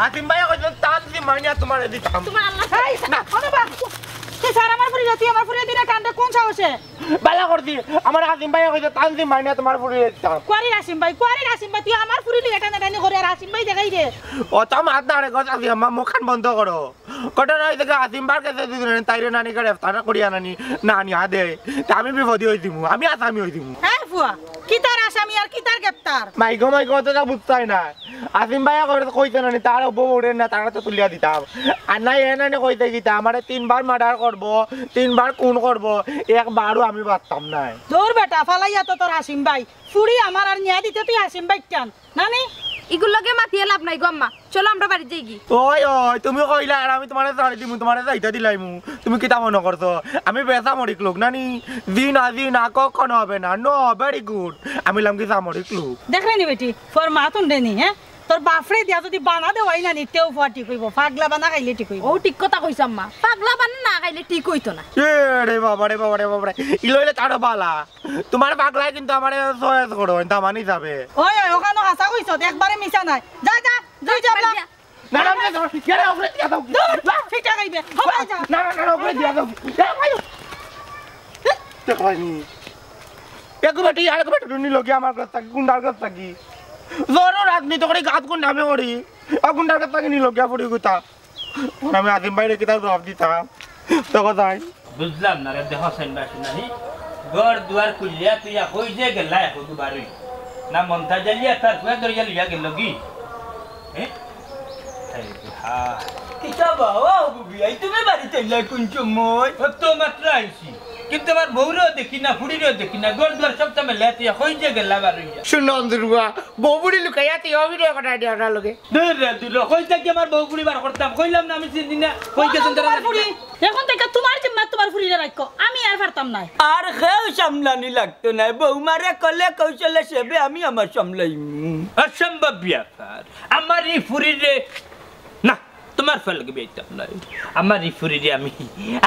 আসিম ভাই কইছে তানজিম মাইনা তোমারে দিতাম তোমার আল্লাহ না বাবা স্যার আমার ফুরি তুই আমার ফুরি দিনা কান্দে কোন সাহসে বালা করছি আমার আসিম ভাই কইছে তানজিম মাইনা তোমার ফুরি দিতাম কোয়ারি আসিম ভাই তুই আমার ফুরি লিয়ে টানা টানি করে আর আসিম ভাই দেখাই দে ও তো মাত না রে গছ আসিম আমার মুখখান বন্ধ করো ঘটনা হইছে আসিম বার কাছে দিলেন তাইরে নানি করে তারা করিয়া নানি আদে তা আমি বিপদী হই দিমু আমি আসামি হই দিমু হ্যাঁ ফুয়া কি তার আসামি আর কি তার গ্রেফতার মাইগো তো যা বুঝতাই না আসিম ভাই কইছে নানি তার বউরে না তারা তো তুলিয়া দিতাম আর নাই এনানি কইতে গিতা আমারে 3 বার মার্ডার করব 3 বার খুন করব একবারও আমি পারতাম না দূর বেটা ফালাইয়া তো তোর আসিম ভাই ফুরি আমার আর নিয়া দিতে তুই আসিম ভাই কেন নানি ইগুলোকে মাতিয়ে লাভ নাই গো আম্মা চলো আমরা বাড়ি যাই কি ওই তুমি কইলা আর আমি তোমারে ছাড়ি দিমু তোমারে যাইতা দিলাইমু তুমি কিতা মনে করছো আমি বেসামরিক লোক নানি জি না কখনো হবে না নো ভেরি গুড আমি লাম কি সামরিক লোক দেখলেনি বেটি ফর মাতুন দেনি হ্যাঁ তোর বাফরে দিয়া যদি বানা দেওয়াই না নিতেও ফুয়া ঠিক হইব পাগলা বানা খাইলে ঠিক হইব ও ঠিক কথা কইছ আম্মা পাগলা বানা না খাইলে ঠিক হইতো না রে বাবা রে ইলইলে তাড়ো বালা তোমার পাগলাই কিন্তু আমারে সহায়তা করো তা মানি যাবে ওই ওখানে হাসা কইছ একবারে মিছা নাই যা দুই যাবলা না কেন ওপরে দিয়া দাও ফিটা গাইবে হবে যা না ওপরে দিয়া দাও দেখলানি একবারে আরেকবার টুনি লগি আমার কাছে গুন্ডার কাছে থাকি জোরো রাজনীতি করে গাত কোন নামে ওরি গুন্ডার কাছে থাকি নি লগিয়া পড়ি গুতা আমি আজিম ভাইরে কিতা জবাব দিতাম তো কথাই বুঝলাম না রে দেহ সেনবাসী নাহি ঘর দুয়ার কুলিয়া তুই কই যে গেলা এখন দুবারই না মন্তা জ্বালিয়া তার কুয়া দরিয়া লিয়া গেল কি হ্যাঁ হ্যাঁ কিতা বাবা বুবি আই তুমি বাড়িতে যাই কোন সময় তো মাত্র আইছি কিন্তু আমার বউরও দেখি না ফুড়িরও দেখি না ঘর দুয়ার সব তুমি লেতিয়া কই যে গেলা বারই শুনো দুর্গা বউবুড়ি লুকাইয়া তুই অভিনয় করাই দিয়া না লগে দূর রে দূর কই থেকে আমার বউ ফুড়ি বার করতাম কইলাম না আমি চিনি না কই গেছেন তারা ফুরি এখন থেকে তোমার জিম্মা তোমার ফুরিরে রাখো আমি আর পারতাম না আর খেও সামলানি লাগতো না বৌমারে কলে কৌশলে সেবে আমি আমার সামলাইম অসম্ভব ব্যাপার আমার এই ফুড়িরে না তোমার ফল লাগে বিয়াইতাম না আমার এই ফুড়িরে আমি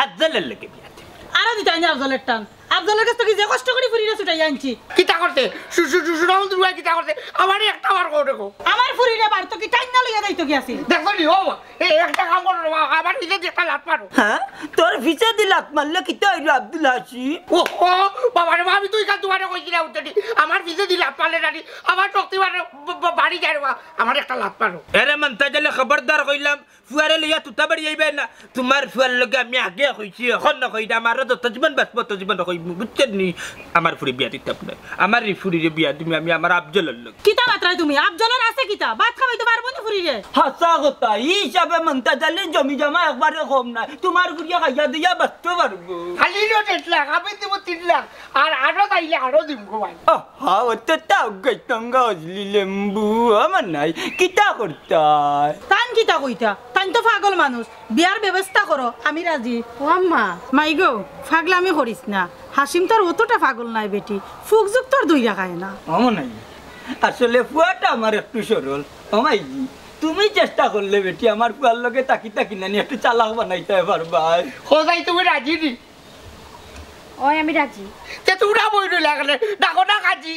আজলের লাগে বিয়াইতাম আরো দিতাই না আফজলের টান আফজলের কাছ থেকে যে কষ্ট করে ফুরিরে ছুটাই আনছি কিতা করতে শুনো দুর্গা কিতা করতে আমারই একটা বার করে দেখো আমার ফুরিরে বার তো কি টাইম না লইয়া যাইতো কি আছে দেখো নি ও এই একটা কাম করো আমার নিজে একটা লাত মারো হ্যাঁ তোর ভিসা দিলাত মারলে কিতা হইল আব্দুল হাসি ও বাবা রে আমি তুই কাল তোমারে কইছি না উঠতে আমার ভিজে দি লাত মারলে নানি আমার শক্তি বাড়ি যায় আমার একটা লাত মারো এরে মন্তা জলে খবরদার কইলাম ফুয়ারে লইয়া তুতা বাড়ি যাইবে না তোমার ফুয়ার লগে আমি আগে কইছি এখন না কইটা আমার তো তজবন বাসব তজবন কই বুঝছেন নি আমার ফুরি বিয়া দিতাম না আমার এই ফুরিরে বিয়া তুমি আমি আমার আফজলের লগে কিতা মাত্রায় তুমি আফজলের আছে কিতা ভাত খাওয়াইতে পারবো না ফুরিরে হাসা কথা এই হিসাবে মনতা জালে জমি জমা একবারে কম নাই তোমার গুড়িয়া খাইয়া দিয়া বাঁচতে পারবো খালি 8 লাখ আমি দিব 3 লাখ আর আরো চাইলে আরো দিব গো ভাই হা ওতে তাও গাইতঙ্গা হজলি লেম্বু আমার নাই কিতা করতাই তান কিতা কইতা তান তো পাগল মানুষ বিয়ার ব্যবস্থা করো আমি রাজি ও আম্মা মাই গো পাগলামি করিস না হাসিম তোর অতটা পাগল নাই বেটি ফুকযুক তোর দুই রাখায় না আমার নাই আসলে ফুয়াটা আমার একটু সরল আমাই তুমি চেষ্টা করলে বেটি আমার ফুয়ার লগে তাকি তাকি নানি একটু চালাক বানাইতে পারবা হোজাই তুমি রাজি নি ওই আমি রাজি তে তোমরা বইরে লাগলে ডাকো না কাজি